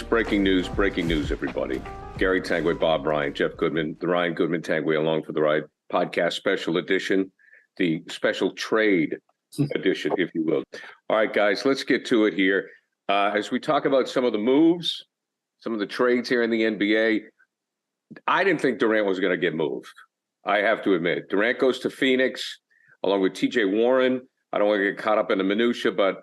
Breaking news, everybody. Gary Tanguay, Bob Ryan, Jeff Goodman, the Ryan Goodman Tanguay Along for the Ride podcast special edition, the special trade edition, if you will. All right, guys, let's get to it here. As we talk about some of the moves, some of the trades here in the NBA, I didn't think Durant was going to get moved. I have to admit. Durant goes to Phoenix along with TJ Warren. I don't want to get caught up in the minutia, but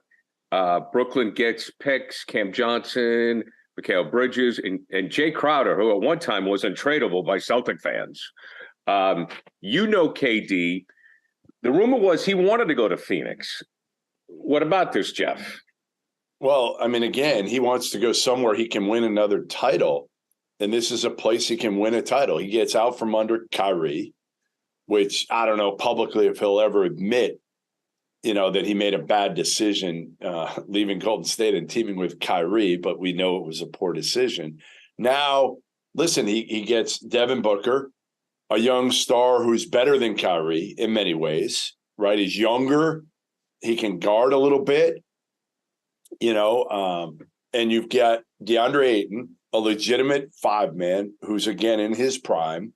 Brooklyn gets picks, Cam Johnson, Mikal Bridges, and Jay Crowder, who at one time was untradeable by Celtic fans. KD. The rumor was he wanted to go to Phoenix. What about this, Jeff? Well, I mean, again, he wants to go somewhere he can win another title, and this is a place he can win a title. He gets out from under Kyrie, which I don't know publicly if he'll ever admit, that he made a bad decision leaving Golden State and teaming with Kyrie, but we know it was a poor decision. Now, listen, he gets Devin Booker, a young star who's better than Kyrie in many ways, right? He's younger. He can guard a little bit, and you've got DeAndre Ayton, a legitimate five-man who's, again, in his prime.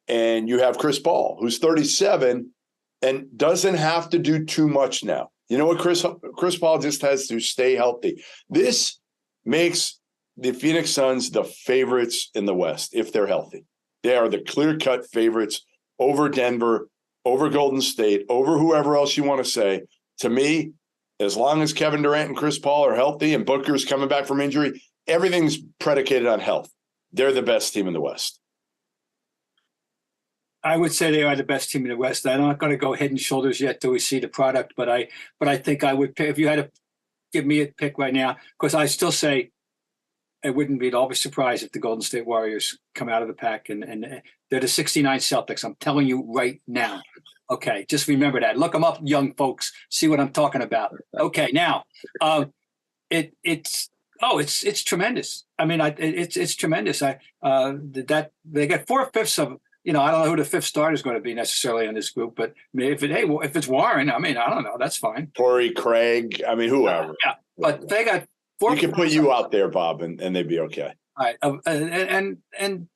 And you have Chris Paul, who's 37 and doesn't have to do too much now. You know what? Chris Paul just has to stay healthy. This makes the Phoenix Suns the favorites in the West if they're healthy. They are the clear-cut favorites over Denver, over Golden State, over whoever else you want to say. To me, as long as Kevin Durant and Chris Paul are healthy and Booker's coming back from injury, everything's predicated on health. They're the best team in the West. I would say they are the best team in the West. I'm not going to go head and shoulders yet till we see the product, but I think I would pick, if you had to give me a pick right now, because I still say it wouldn't be at all surprised if the Golden State Warriors come out of the pack and they're the 69 Celtics. I'm telling you right now. Okay, just remember that. Look them up, young folks. See what I'm talking about. Okay, now it's tremendous. I mean, it's tremendous. That they get 4/5 of. I don't know who the fifth starter is going to be necessarily in this group, but if it's Warren, I don't know. That's fine. Torrey Craig, whoever. Yeah, but they got four. You can put you out there, Bob, and they'd be okay. All right, and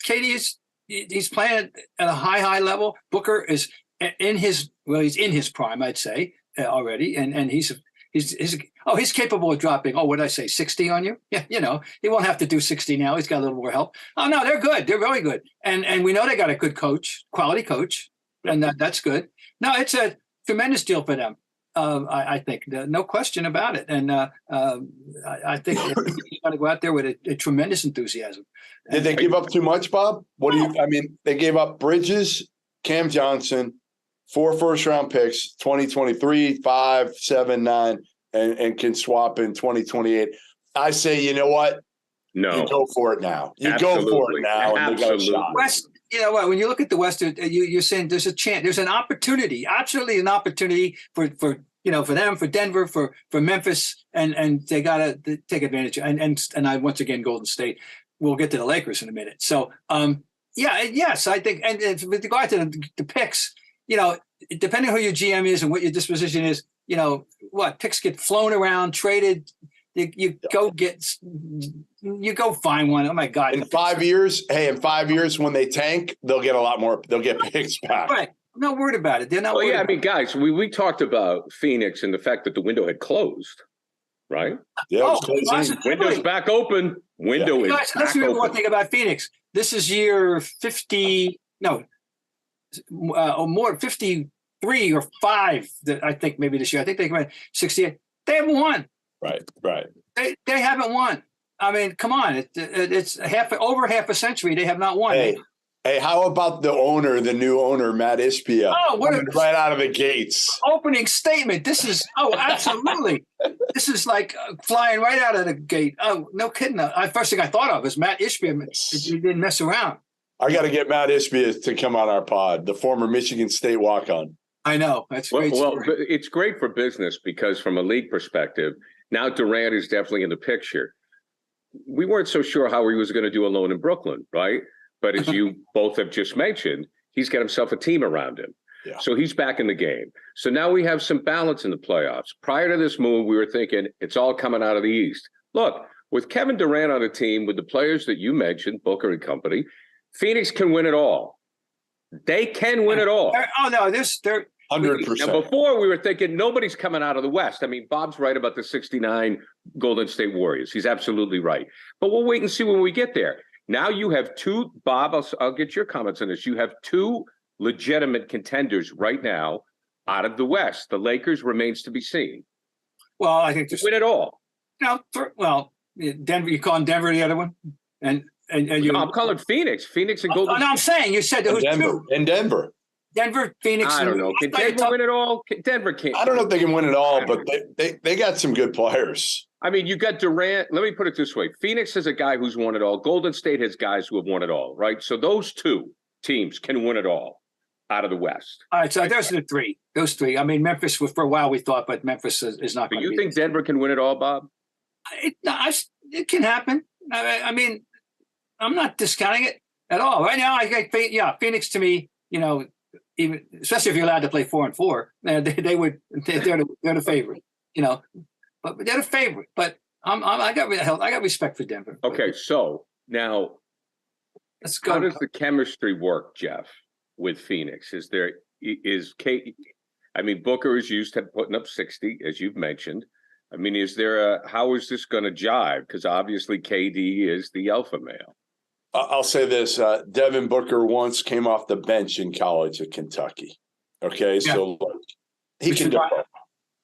KD he's playing at a high level. Booker is he's in his prime, I'd say already, and he's capable of dropping. What did I say? 60 on you? Yeah, he won't have to do 60 now. He's got a little more help. Oh no, they're good. They're very good, and we know they got a good coach, quality coach, and that's good. No, it's a tremendous deal for them. I think no question about it, and I think he's going to go out there with a tremendous enthusiasm. Did they give up too much, Bob? They gave up Bridges, Cam Johnson, 4 first-round picks, 2023, 5, 7, 9, and can swap in 2028. I say, you know what? No. You go for it now. And Absolutely. they got a shot. West, when you look at the West, you're saying there's a chance, there's an opportunity, absolutely an opportunity for them, for Denver, for Memphis, and they got to take advantage. And I once again, Golden State. We'll get to the Lakers in a minute. So, yes, I think, and with regard to the picks, depending on who your GM is and what your disposition is, picks get flown around, traded. You go find one. Oh my God! In 5 years, when they tank, they'll get a lot more. They'll get picks back. Right. I'm not worried about it. They're not. Guys, we talked about Phoenix and the fact that the window had closed, right? Yeah. Window's back open. Window is guys, let's remember one thing about Phoenix. This is year 50. No. More 53 or 5 that I think maybe this year. I think they went 68. They haven't won. Right. They haven't won. Come on. It's over half a century. They have not won. Hey, how about the new owner, Matt Ispia? Right out of the gates. Opening statement. This is, absolutely. This is like flying right out of the gate. Oh, no kidding. First thing I thought of is Matt Ispia. He didn't mess around. I got to get Matt Ispia to come on our pod, the former Michigan State walk-on. I know. That's great. Well, it's great for business because from a league perspective, now Durant is definitely in the picture. We weren't so sure how he was going to do alone in Brooklyn, right? But as you both have just mentioned, he's got himself a team around him. Yeah. So he's back in the game. So now we have some balance in the playoffs. Prior to this move, we were thinking it's all coming out of the East. Look, with Kevin Durant on a team, with the players that you mentioned, Booker and company, Phoenix can win it all. They can win it all. Oh no, they're 100%. And before we were thinking nobody's coming out of the West. I mean, Bob's right about the 69 Golden State Warriors. He's absolutely right. But we'll wait and see when we get there. Now you have two, Bob, I'll get your comments on this. You have two legitimate contenders right now out of the West. The Lakers remains to be seen. Well, I think win it all. Denver. You calling Denver the other one, and you. No, I'm calling Phoenix. Phoenix and Golden. No, I'm saying you said there was Denver. two. And Denver. Denver, Phoenix. I don't know. Can Denver win it all? Denver can't. I don't know if they can win it all, but they got some good players. I mean, you got Durant. Let me put it this way. Phoenix has a guy who's won it all. Golden State has guys who have won it all, right? So those two teams can win it all out of the West. All right, so those are the three. Those three. I mean, Memphis, for a while we thought, but Memphis is not going to be. You think Denver can win it all, Bob? It can happen. I mean, I'm not discounting it at all. Right now, Phoenix to me, even especially if you're allowed to play 4-4, they're the favorite, but they're the favorite. But I got respect for Denver. Okay, so now let's go. How does the chemistry work, Jeff, with Phoenix? I mean, Booker is used to putting up 60, as you've mentioned. I mean, how is this going to jive? Because obviously KD is the alpha male. I'll say this. Devin Booker once came off the bench in college at Kentucky. Okay, yeah. So he can do it.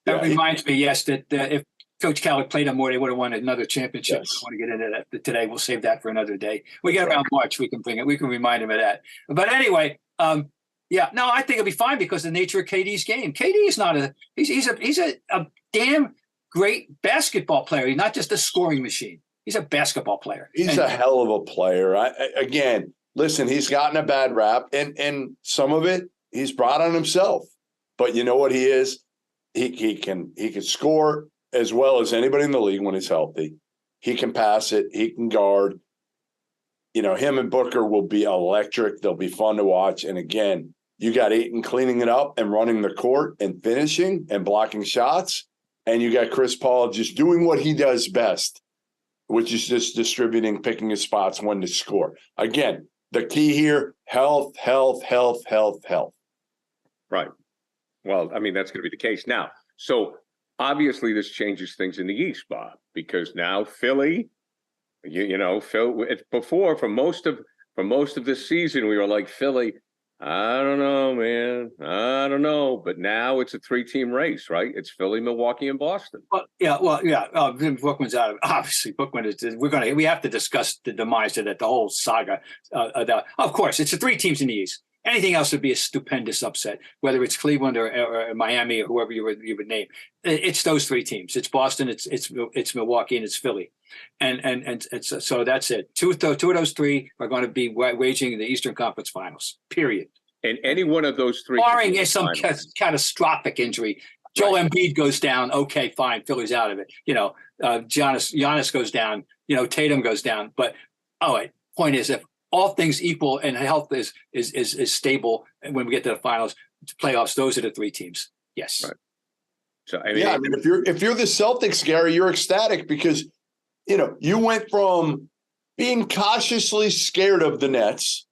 That reminds me, yes, that if Coach Cal had played him more, they would have won another championship. Yes. I want to get into that today. We'll save that for another day. We get around March, we can bring it. We can remind him of that. But anyway, I think it'll be fine because of the nature of KD's game. KD is not he's a damn great basketball player. He's not just a scoring machine. He's a basketball player. He's a hell of a player. Again, listen, he's gotten a bad rap, and some of it he's brought on himself. But you know what he is? He can score as well as anybody in the league when he's healthy. He can pass it. He can guard. Him and Booker will be electric. They'll be fun to watch. And again, you got Ayton cleaning it up and running the court and finishing and blocking shots. And you got Chris Paul just doing what he does best, which is just distributing, picking his spots when to score. Again, the key here, health. Right. Well, I mean, that's going to be the case. Now, so obviously this changes things in the East, Bob, because now Philly, Phil, before, for most of this season, we were like, Philly, I don't know, man. I don't know. But now it's a 3-team race, right? It's Philly, Milwaukee, and Boston. Bookman's out of it. Obviously, Bookman is. We have to discuss the demise of that, the whole saga. Of course, it's the 3 teams in the East. Anything else would be a stupendous upset, whether it's Cleveland or Miami or whoever you would name. It's those 3 teams. It's Boston, it's Milwaukee, and it's Philly. And so that's it. Two of those 3 are going to be waging the Eastern Conference Finals, period. And any one of those 3. Barring some catastrophic injury. Joel Embiid goes down. Okay, fine. Philly's out of it. Giannis goes down. Tatum goes down. But point is, if all things equal and health is stable, and when we get to the finals, playoffs, those are the 3 teams. Yes. Right. So if you're the Celtics, Gary, you're ecstatic because you went from being cautiously scared of the Nets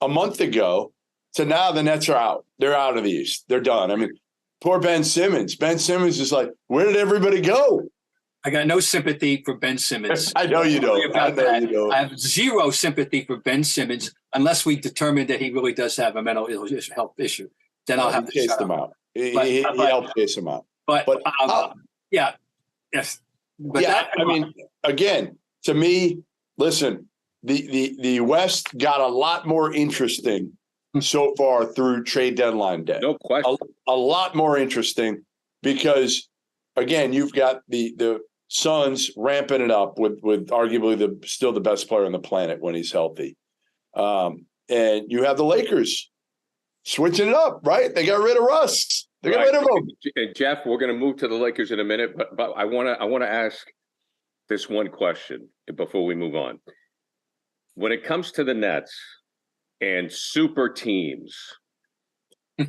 a month ago to now the Nets are out. They're out of the East. They're done. I mean, poor Ben Simmons. Ben Simmons is like, where did everybody go? I got no sympathy for Ben Simmons. I know you don't. I have zero sympathy for Ben Simmons unless we determine that he really does have a mental health issue. Then I'll have to chase him out. He helped chase him out. Yes. Again, to me, listen, the West got a lot more interesting so far through trade deadline day. No question. A lot more interesting because, again, you've got the Suns ramping it up with arguably still the best player on the planet when he's healthy. And you have the Lakers switching it up, right? They got rid of Russ. They got rid of him. And Jeff, we're going to move to the Lakers in a minute, but I want to ask this one question before we move on. When it comes to the Nets and super teams,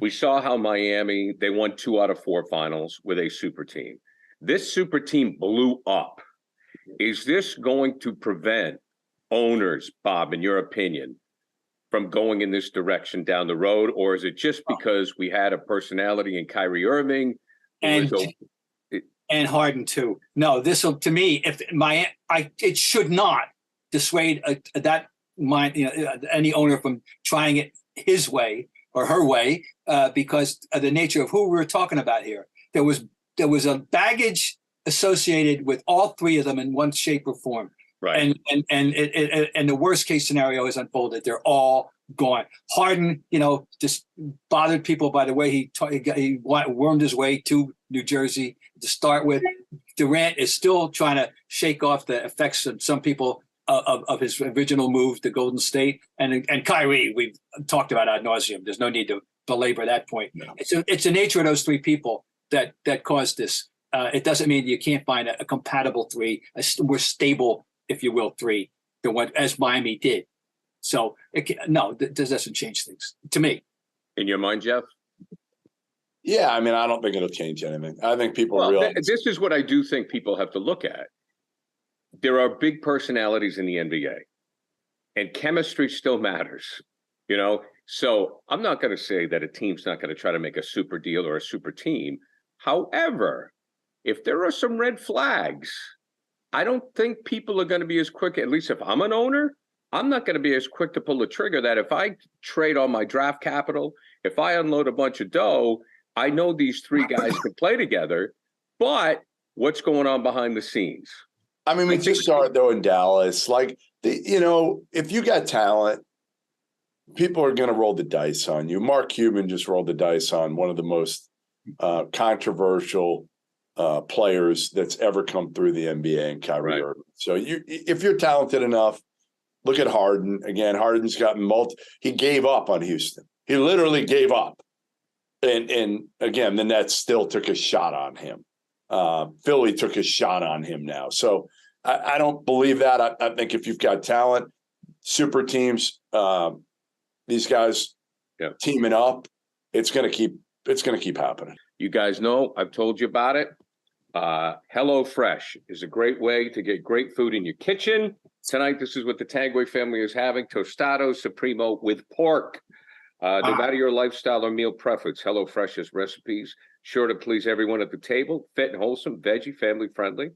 We saw how Miami, they won 2 out of 4 finals with a super team. This super team blew up. Is this going to prevent owners, Bob, in your opinion, from going in this direction down the road? Or is it just because we had a personality in Kyrie Irving? And Harden too. No, this will, to me, if it should not dissuade any owner from trying it his way or her way, because of the nature of who we're talking about here. There was a baggage associated with all 3 of them in one shape or form. Right. And the worst case scenario has unfolded. They're all gone. Harden, just bothered people by the way he wormed his way to New Jersey to start with. Durant is still trying to shake off the effects of some people of his original move to Golden State. And Kyrie, we've talked about ad nauseum. There's no need to belabor that point. No. It's the nature of those 3 people that caused this. It doesn't mean you can't find a compatible 3, a more stable, if you will, 3 than what as Miami did. So this doesn't change things to me. In your mind, Jeff? Yeah, I mean, I don't think it'll change anything. I think people realize this is what I do think people have to look at. There are big personalities in the NBA, and chemistry still matters. So I'm not going to say that a team's not going to try to make a super deal or a super team. However, if there are some red flags, I don't think people are going to be as quick, at least if I'm an owner, I'm not going to be as quick to pull the trigger that if I trade all my draft capital, if I unload a bunch of dough, I know these 3 guys can play together, but what's going on behind the scenes? I mean, we just saw it, though, in Dallas. Like, if you got talent, people are going to roll the dice on you. Mark Cuban just rolled the dice on one of the most controversial players that's ever come through the NBA and Kyrie Irving. So if you're talented enough, look at Harden. Again, Harden's got he gave up on Houston. He literally gave up. And again, the Nets still took a shot on him. Philly took a shot on him now. So I don't believe that. I think if you've got talent, super teams, these guys teaming up, it's going to keep happening. You guys know, I've told you about it. HelloFresh is a great way to get great food in your kitchen. Tonight, this is what the Tanguay family is having: Tostado Supremo with pork. No matter your lifestyle or meal preference, HelloFresh has recipes sure to please everyone at the table. Fit and wholesome, veggie, family friendly.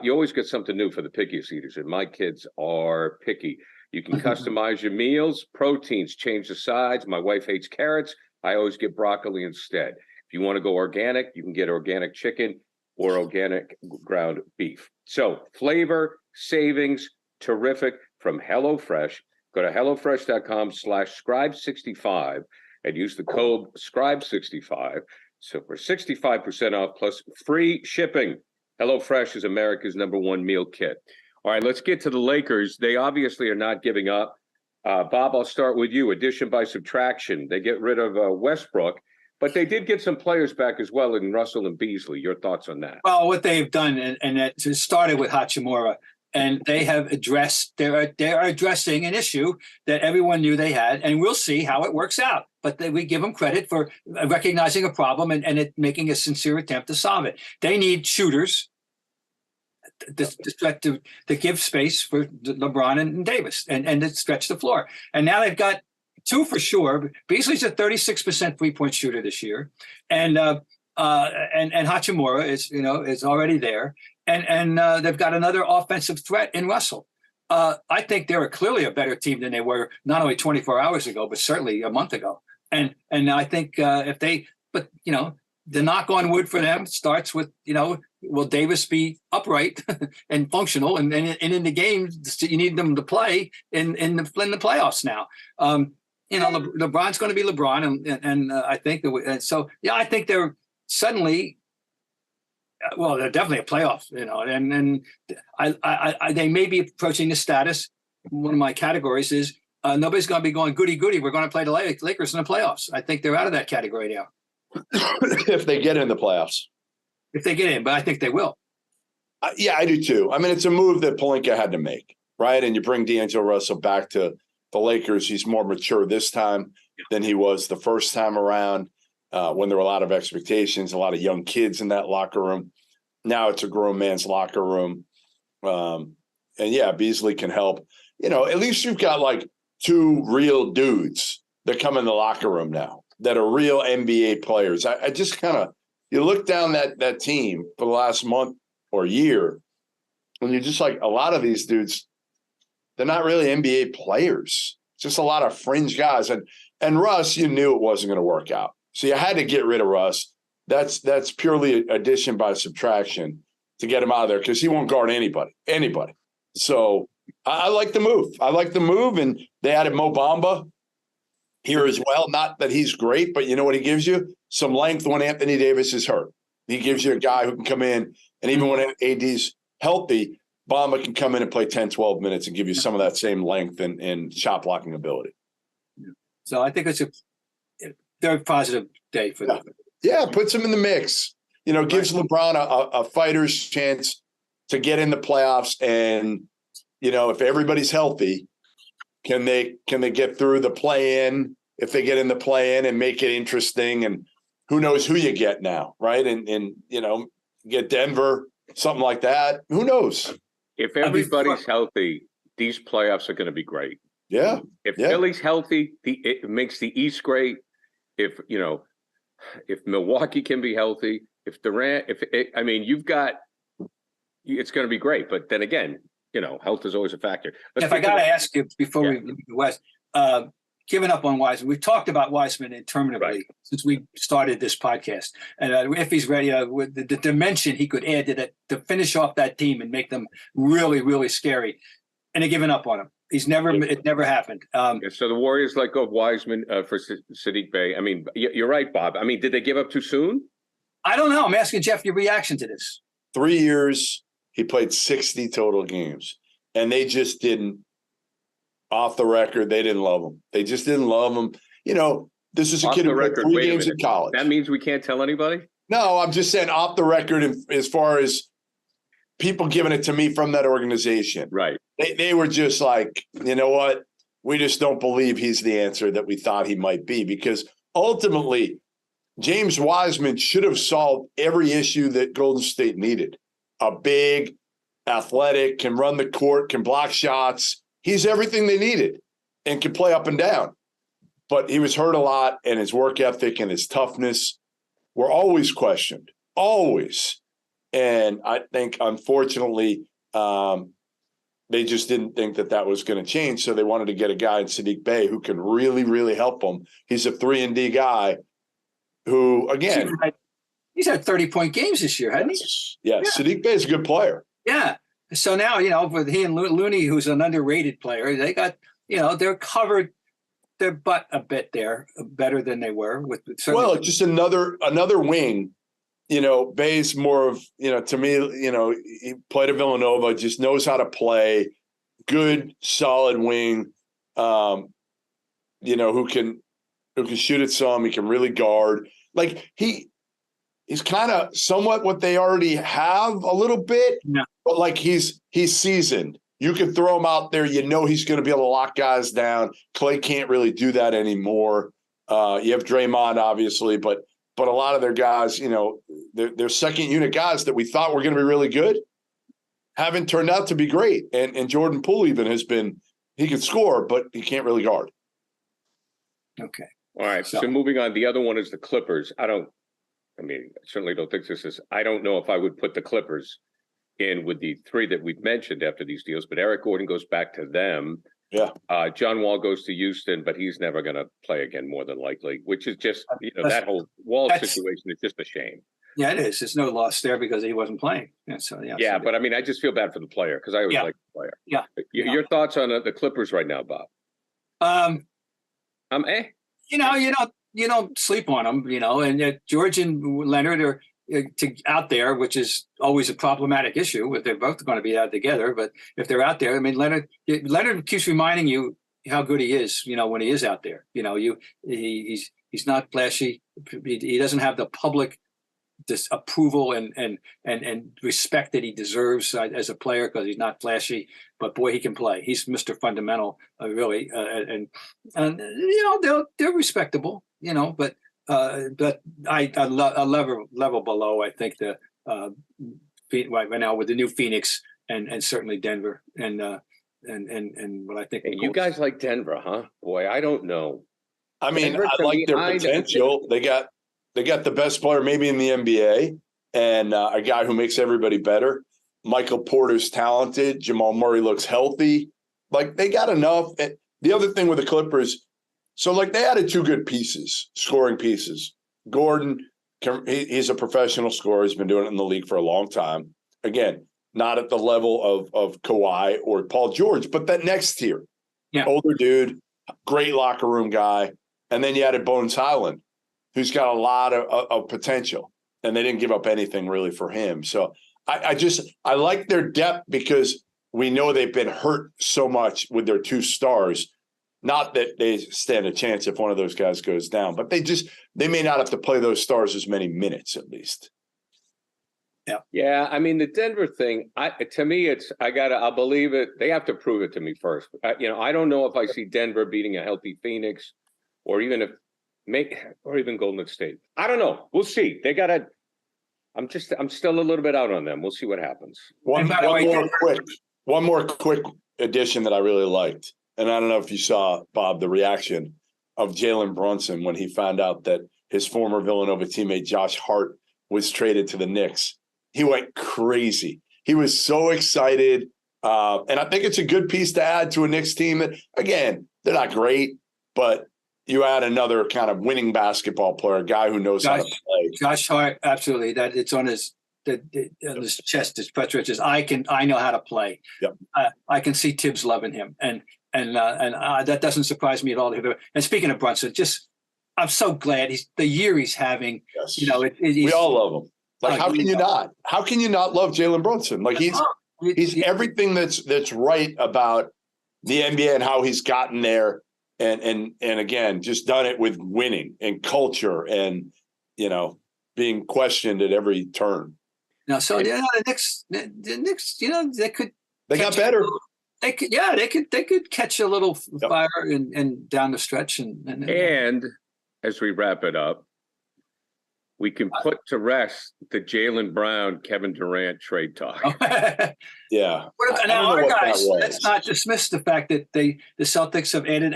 You always get something new for the pickiest eaters, and my kids are picky. You can customize your meals, proteins, change the sides. My wife hates carrots. I always get broccoli instead. If you want to go organic, you can get organic chicken or organic ground beef. So flavor, savings, terrific from HelloFresh. Go to HelloFresh.com/Scribe65 and use the code Scribe65. So for 65% off plus free shipping. HelloFresh is America's #1 meal kit. All right, let's get to the Lakers. They obviously are not giving up. Bob, I'll start with you. Addition by subtraction. They get rid of Westbrook, but they did get some players back as well in Russelll and Beasley. Your thoughts on that? Well, what they've done, and it started with Hachimura, and they have they're addressing an issue that everyone knew they had, and we'll see how it works out. But we give them credit for recognizing a problem and it making a sincere attempt to solve it. They need shooters to give space for LeBron and Davis and to stretch the floor. And now they've got 2 for sure. Beasley's a 36% 3-point shooter this year, and Hachimura is already there, and they've got another offensive threat in Russelll. I think they're clearly a better team than they were not only 24 hours ago, but certainly a month ago. And I think the knock on wood for them starts with, will Davis be upright and functional? And in the game, you need them to play in the playoffs now. LeBron's going to be LeBron. And I think I think they're suddenly, they're definitely a playoff, and they may be approaching the status. One of my categories is nobody's going to be going goody. We're going to play the Lakers in the playoffs. I think they're out of that category now. If they get in the playoffs. If they get in, but I think they will. Yeah, I do too. I mean, it's a move that Pelinka had to make, right? And you bring DeAngelo Russell back to the Lakers. He's more mature this time. than he was the first time around when there were a lot of expectations, a lot of young kids in that locker room. Now it's a grown man's locker room. And yeah, Beasley can help. At least you've got like two real dudes that come in the locker room now that are real NBA players. I just kind of, you look down that team for the last month or year, and you're just like, a lot of these dudes, they're not really NBA players. It's just a lot of fringe guys. And Russ, you knew it wasn't going to work out. So you had to get rid of Russ. That's purely addition by subtraction to get him out of there because he won't guard anybody. So I like the move. And they added Mo Bamba here as well. Not that he's great, but you know what he gives you? Some length when Anthony Davis is hurt. He gives you a guy who can come in, and even when AD's healthy, Bamba can come in and play 10, 12 minutes and give you some of that same length and shot blocking ability. So I think it's a very positive day for them. Yeah, puts him in the mix. Gives LeBron a fighter's chance to get in the playoffs. And, if everybody's healthy, can they get through the play-in? If they get in the play-in and make it interesting, and who knows who you get now, right? And get Denver, something like that. Who knows? If everybody's healthy, these playoffs are going to be great. Yeah. If Philly's healthy, it makes the East great. If Milwaukee can be healthy, if Durant, you've got, it's going to be great. But then again, health is always a factor. If I got to ask you before we leave the West, giving up on Wiseman, we've talked about Wiseman interminably since we started this podcast. And if he's ready, with the dimension he could add to that to finish off that team and make them really, really scary, and they're giving up on him. It never happened. So the Warriors let go of Wiseman for Sadiq Bey. You're right, Bob. Did they give up too soon? I don't know. I'm asking Jeff your reaction to this. 3 years, he played 60 total games, and they just didn't. Off the record, they didn't love him. They just didn't love him. This is a kid who played 3 games in college. That means we can't tell anybody? No, I'm just saying off the record as far as people giving it to me from that organization. Right. They were just like, you know what? We just don't believe he's the answer that we thought he might be, because ultimately James Wiseman should have solved every issue that Golden State needed. A big, athletic, can run the court, can block shots. He's everything they needed and can play up and down. But he was hurt a lot, and his work ethic and his toughness were always questioned, always. And I think, unfortunately, they just didn't think that was going to change. So they wanted to get a guy in Sadiq Bey who can really, really help them. He's a 3-and-D guy who, again, he's had 30-point games this year, hasn't he? Yeah, Sadiq Bey is a good player. Yeah. So now, with he and Looney, who's an underrated player, they got, they're covered their butt a bit there, better than they were. Just another wing. Bay's more of, to me, he played at Villanova, just knows how to play, good, solid wing, who can shoot at some, he can really guard. Like he's kind of somewhat what they already have a little bit, but like he's seasoned. You can throw him out there. He's going to be able to lock guys down. Clay can't really do that anymore. You have Draymond, obviously, but a lot of their guys, they're second unit guys that we thought were going to be really good haven't turned out to be great. And Jordan Poole even he can score, but he can't really guard. Okay. All right. So moving on, the other one is the Clippers. I certainly don't think I don't know if I would put the Clippers in with the three that we've mentioned after these deals, but Eric Gordon goes back to them. Yeah. John Wall goes to Houston, but he's never going to play again, more than likely, which is just, that whole Wall situation is just a shame. Yeah, it is. There's no loss there because he wasn't playing. Yeah, but I just feel bad for the player because I always like the player. Yeah. Your thoughts on the Clippers right now, Bob? You don't sleep on them, and George and Leonard are out there, which is always a problematic issue. If they're both going to be out together, but if they're out there, Leonard keeps reminding you how good he is. When he is out there, he's not flashy. He doesn't have the public this approval and respect that he deserves as a player, because he's not flashy, but boy, he can play. He's Mr. Fundamental, really, and they're respectable, but a level below, I think, the right now with the new Phoenix and certainly Denver and what I think. Hey, you guys like Denver, huh? Boy, I don't know. I mean, Denver, I like their potential. They got the best player maybe in the NBA, and a guy who makes everybody better. Michael Porter's talented. Jamal Murray looks healthy. Like, they got enough. And the other thing with the Clippers, so like they added two good pieces, scoring pieces. Gordon, he's a professional scorer. He's been doing it in the league for a long time. Again, not at the level of Kawhi or Paul George, but that next tier. Yeah. Older dude, great locker room guy. And then you added Bones Highland, who's got a lot of potential. And they didn't give up anything really for him. So I like their depth because we know they've been hurt so much with their two stars. Not that they stand a chance if one of those guys goes down, but they may not have to play those stars as many minutes at least. Yeah. I mean, the Denver thing, to me, I'll believe it. They have to prove it to me first. I don't know if I see Denver beating a healthy Phoenix or even Golden State. I don't know. We'll see. I'm still a little bit out on them. We'll see what happens. One more quick addition that I really liked. And I don't know if you saw, Bob, the reaction of Jalen Brunson when he found out that his former Villanova teammate Josh Hart was traded to the Knicks. He went crazy. He was so excited. And I think it's a good piece to add to a Knicks team that, again, they're not great, but you add another kind of winning basketball player, a guy who knows how to play. Josh Hart, absolutely. That it's on his chest, his press. I know how to play. Yep. I can see Tibbs loving him, and that doesn't surprise me at all. And speaking of Brunson, I'm so glad the year he's having. Yes. We all love him. Like, how can you not? How can you not love Jalen Brunson? Like, he's everything that's right about the NBA and how he's gotten there, and again, just done it with winning and culture and being questioned at every turn. Now, so the Knicks, they got better. They could catch a little fire and down the stretch and as we wrap it up, we can put to rest the Jaylen Brown, Kevin Durant trade talk. Yeah. Now, our guys, let's not dismiss the fact that the Celtics have added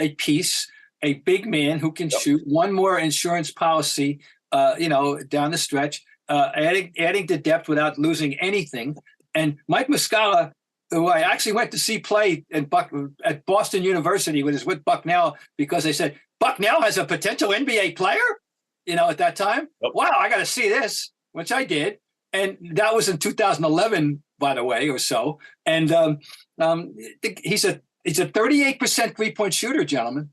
a big man who can shoot, one more insurance policy, down the stretch, adding to depth without losing anything. And Mike Muscala, who I actually went to see play at Boston University with Bucknell, because they said, Bucknell has a potential NBA player, at that time. Yep. Wow, I got to see this, which I did. And that was in 2011, by the way, or so. And he's a 38% 3-point shooter, gentlemen,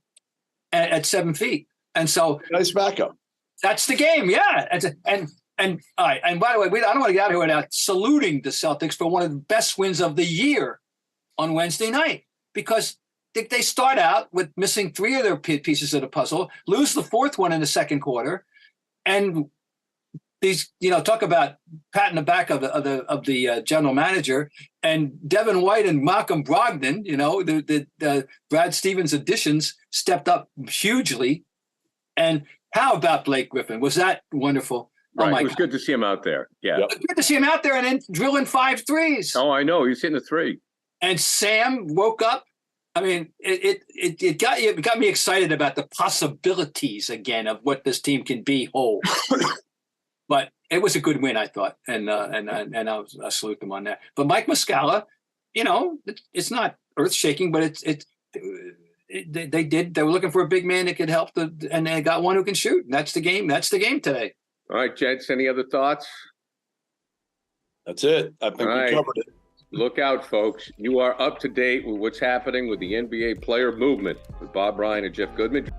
at 7 feet. And so nice backup. That's the game, yeah. And all right. And by the way, I don't want to get out of here without saluting the Celtics for one of the best wins of the year on Wednesday night, because they start out with missing 3 of their pieces of the puzzle, lose the 4th one in the second quarter, and these, talk about patting the back of the general manager, and Devin White and Malcolm Brogdon, the Brad Stevens additions stepped up hugely. And how about Blake Griffin? Was that wonderful? Right. It was good to see him out there. Yeah. Yep. Good to see him out there and then drilling 5 threes. Oh, I know. He's hitting a 3. And Sam woke up. I mean, it got me excited about the possibilities again of what this team can be whole. But it was a good win, I thought, and I salute them on that. But Mike Muscala, it's not earth shaking, but they were looking for a big man that could help and they got one who can shoot. And that's the game. That's the game today. All right, gents, any other thoughts? That's it. I think we covered it. Look out, folks. You are up to date with what's happening with the NBA player movement with Bob Bryant and Jeff Goodman.